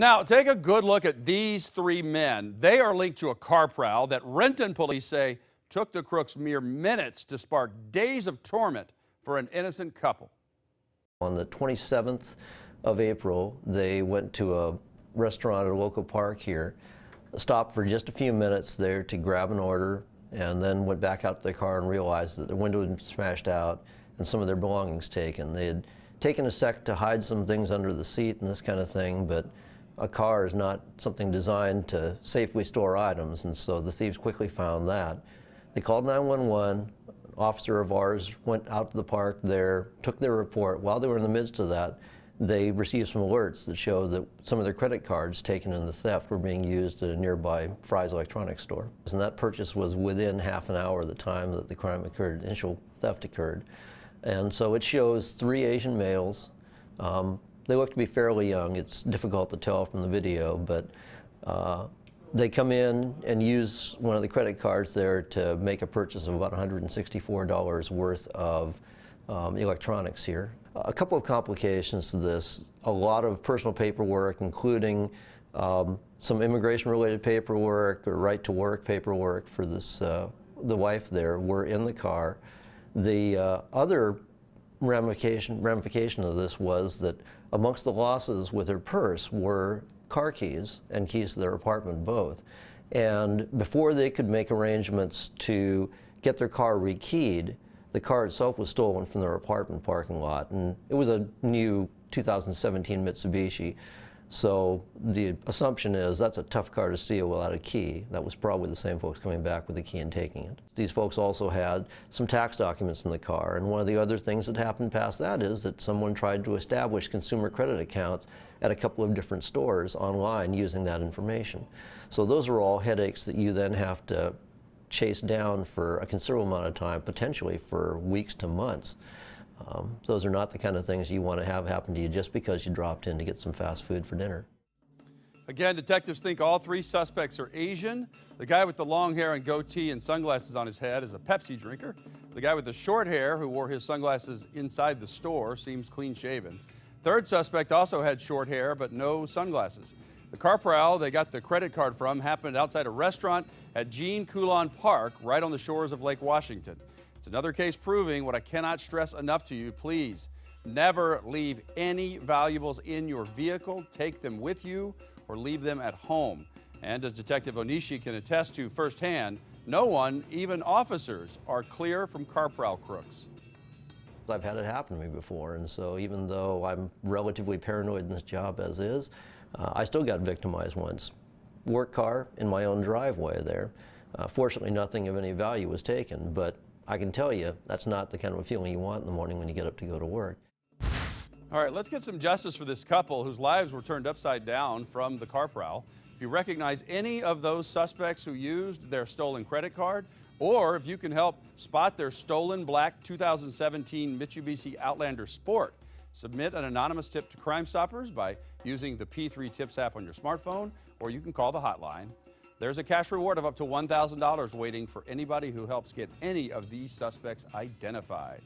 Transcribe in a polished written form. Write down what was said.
Now, take a good look at these three men. They are linked to a car prowl that Renton police say took the crooks mere minutes to spark days of torment for an innocent couple. On the 27th of April, they went to a restaurant at a local park here, stopped for just a few minutes there to grab an order, and then went back out to their car and realized that their window had been smashed out and some of their belongings taken. They had taken a sec to hide some things under the seat and this kind of thing, but a car is not something designed to safely store items, and so the thieves quickly found that. They called 911. An officer of ours went out to the park there, took their report. While they were in the midst of that, they received some alerts that showed that some of their credit cards taken in the theft were being used at a nearby Fry's electronics store. And that purchase was within half an hour of the time that the crime occurred, initial theft occurred. And so it shows three Asian males. They look to be fairly young. It's difficult to tell from the video, but they come in and use one of the credit cards there to make a purchase of about $164 worth of electronics here. A couple of complications to this: a lot of personal paperwork, including some immigration-related paperwork or right-to-work paperwork for this the wife there, were in the car. The other ramification of this was that amongst the losses with her purse were car keys and keys to their apartment both. And before they could make arrangements to get their car rekeyed, the car itself was stolen from their apartment parking lot. And it was a new 2017 Mitsubishi. So the assumption is that's a tough car to steal without a key. That was probably the same folks coming back with the key and taking it. These folks also had some tax documents in the car, and one of the other things that happened past that is that someone tried to establish consumer credit accounts at a couple of different stores online using that information. So those are all headaches that you then have to chase down for a considerable amount of time, potentially for weeks to months. Those are not the kind of things you want to have happen to you just because you dropped in to get some fast food for dinner. Again, detectives think all three suspects are Asian. The guy with the long hair and goatee and sunglasses on his head is a Pepsi drinker. The guy with the short hair, who wore his sunglasses inside the store, seems clean-shaven. Third suspect also had short hair but no sunglasses. The car prowl they got the credit card from happened outside a restaurant at Jean Coulon Park, right on the shores of Lake Washington. It's another case proving what I cannot stress enough to you. Please never leave any valuables in your vehicle. Take them with you or leave them at home. And as Detective Onishi can attest to firsthand, no one, even officers, are clear from car prowl crooks. I've had it happen to me before, and so even though I'm relatively paranoid in this job as is, I still got victimized once. Work car in my own driveway there. Fortunately, nothing of any value was taken, but I can tell you that's not the kind of a feeling you want in the morning when you get up to go to work. All right, let's get some justice for this couple whose lives were turned upside down from the car prowl. If you recognize any of those suspects who used their stolen credit card, or if you can help spot their stolen black 2017 Mitsubishi Outlander Sport, submit an anonymous tip to Crime Stoppers by using the P3 Tips app on your smartphone, or you can call the hotline. There's a cash reward of up to $1,000 waiting for anybody who helps get any of these suspects identified.